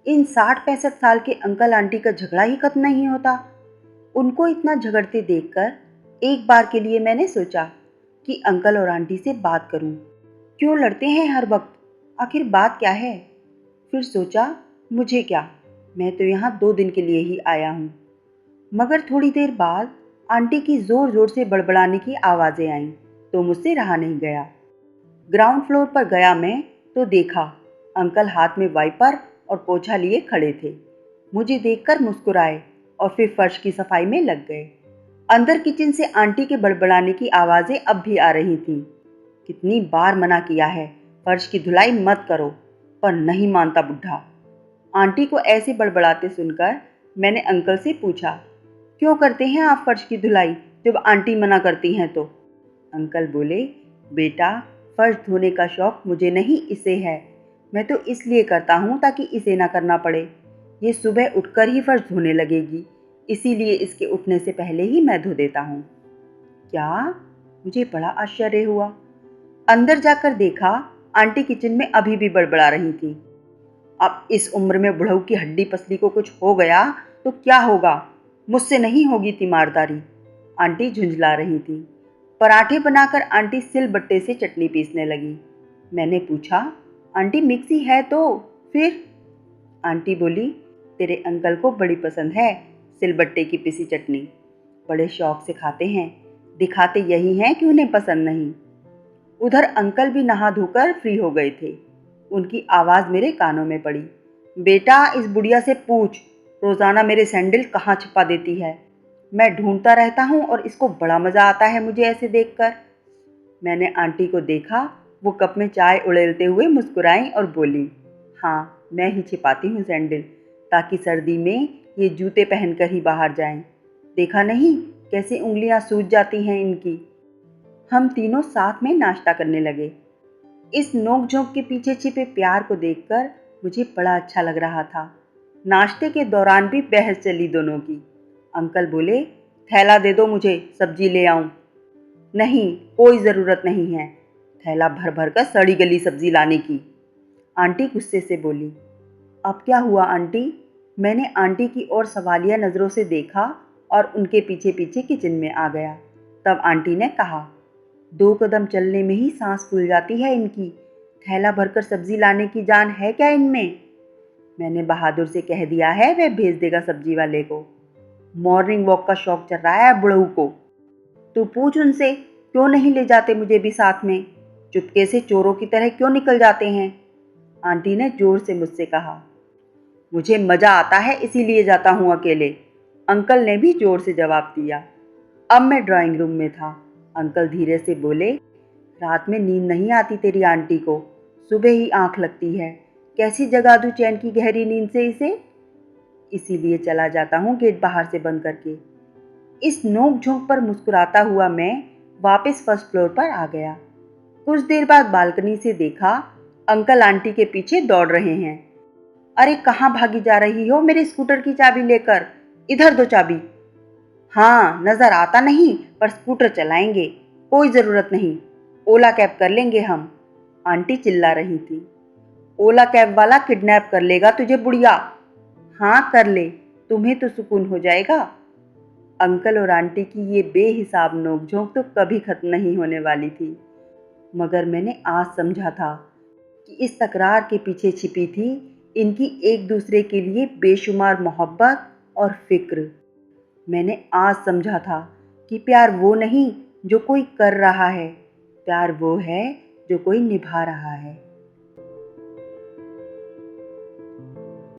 इन 60-65 साल के uncle aunty का झगड़ा ही खत्म नहीं होता। उनको इतना झगड़ते देखकर एक बार के लिए मैंने सोचा कि अंकल और आंटी से बात करूं। क्यों लड़ते हैं हर वक्त? आखिर बात क्या है? फिर सोचा, मुझे क्या, मैं तो यहाँ 2 दिन के लिए ही आया हूँ। मगर थोड़ी देर बाद आंटी की जोर जोर से बड़बड़ाने की आवाज़ें आईं, तो मुझसे रहा नहीं गया। ग्राउंड फ्लोर पर गया मैं तो देखा अंकल हाथ में वाइपर और पोछा लिए खड़े थे। मुझे देखकर मुस्कुराए और फिर फर्श की सफाई में लग गए। अंदर किचन से आंटी के बड़बड़ाने की आवाज़ें अब भी आ रही थीं। कितनी बार मना किया है, फर्श की धुलाई मत करो, पर नहीं मानता बुढ़ा। आंटी को ऐसे बड़बड़ाते सुनकर मैंने अंकल से पूछा, क्यों करते हैं आप फर्श की धुलाई जब आंटी मना करती हैं तो? अंकल बोले, बेटा, फर्श धोने का शौक मुझे नहीं, इसे है। मैं तो इसलिए करता हूँ ताकि इसे ना करना पड़े। ये सुबह उठकर ही फर्श धोने लगेगी, इसीलिए इसके उठने से पहले ही मैं धो देता हूँ। क्या? मुझे बड़ा आश्चर्य हुआ। अंदर जाकर देखा आंटी किचन में अभी भी बड़बड़ा रही थी। अब इस उम्र में बुढ़ऊ की हड्डी पसली को कुछ हो गया तो क्या होगा? मुझसे नहीं होगी तीमारदारी। आंटी झुंझला रही थी। पराठे बनाकर आंटी सिलबट्टे से चटनी पीसने लगी। मैंने पूछा, आंटी मिक्सी है तो फिर? आंटी बोली, तेरे अंकल को बड़ी पसंद है सिलबट्टे की पिसी चटनी, बड़े शौक से खाते हैं। दिखाते यही हैं कि उन्हें पसंद नहीं। उधर अंकल भी नहा धोकर फ्री हो गए थे। उनकी आवाज़ मेरे कानों में पड़ी, बेटा, इस बुढ़िया से पूछ रोज़ाना मेरे सैंडल कहाँ छिपा देती है। मैं ढूंढता रहता हूँ और इसको बड़ा मज़ा आता है मुझे ऐसे देखकर। मैंने आंटी को देखा, वो कप में चाय उड़ेलते हुए मुस्कुराई और बोली, हाँ, मैं ही छिपाती हूँ सैंडल, ताकि सर्दी में ये जूते पहनकर ही बाहर जाएं। देखा नहीं कैसे उंगलियां सूज जाती हैं इनकी। हम तीनों साथ में नाश्ता करने लगे। इस नोक झोंक के पीछे छिपे प्यार को देखकर मुझे बड़ा अच्छा लग रहा था। नाश्ते के दौरान भी बहस चली दोनों की। अंकल बोले, थैला दे दो मुझे, सब्जी ले आऊं। नहीं, कोई ज़रूरत नहीं है थैला भर भर कर सड़ी गली सब्जी लाने की। आंटी गुस्से से बोली। अब क्या हुआ आंटी? मैंने आंटी की ओर सवालिया नज़रों से देखा और उनके पीछे पीछे किचन में आ गया। तब आंटी ने कहा, 2 कदम चलने में ही सांस फूल जाती है इनकी, थैला भरकर सब्जी लाने की जान है क्या इनमें? मैंने बहादुर से कह दिया है, वह भेज देगा सब्जी वाले को। मॉर्निंग वॉक का शौक चल रहा है बुढ़ऊ को। तू पूछ उनसे, क्यों नहीं ले जाते मुझे भी साथ में? चुपके से चोरों की तरह क्यों निकल जाते हैं? आंटी ने जोर से मुझसे कहा। मुझे मज़ा आता है इसीलिए जाता हूँ अकेले, अंकल ने भी जोर से जवाब दिया। अब मैं ड्राइंग रूम में था। अंकल धीरे से बोले, रात में नींद नहीं आती तेरी आंटी को, सुबह ही आंख लगती है, कैसी जगा दूँ चैन की गहरी नींद से इसे? इसीलिए चला जाता हूँ गेट बाहर से बंद करके। इस नोक झोंक पर मुस्कुराता हुआ मैं वापस फर्स्ट फ्लोर पर आ गया। कुछ देर बाद बालकनी से देखा अंकल आंटी के पीछे दौड़ रहे हैं। अरे कहाँ भागी जा रही हो मेरे स्कूटर की चाबी लेकर? इधर दो चाबी। हाँ, नज़र आता नहीं पर स्कूटर चलाएंगे, कोई ज़रूरत नहीं, ओला कैब कर लेंगे हम। आंटी चिल्ला रही थी। ओला कैब वाला किडनैप कर लेगा तुझे बुढ़िया। हाँ कर ले, तुम्हें तो सुकून हो जाएगा। अंकल और आंटी की ये बेहिसाब नोकझोंक तो कभी खत्म नहीं होने वाली थी। मगर मैंने आज समझा था कि इस तकरार के पीछे छिपी थी इनकी एक दूसरे के लिए बेशुमार मोहब्बत और फिक्र। मैंने आज समझा था कि प्यार वो नहीं जो कोई कर रहा है, प्यार वो है जो कोई निभा रहा है।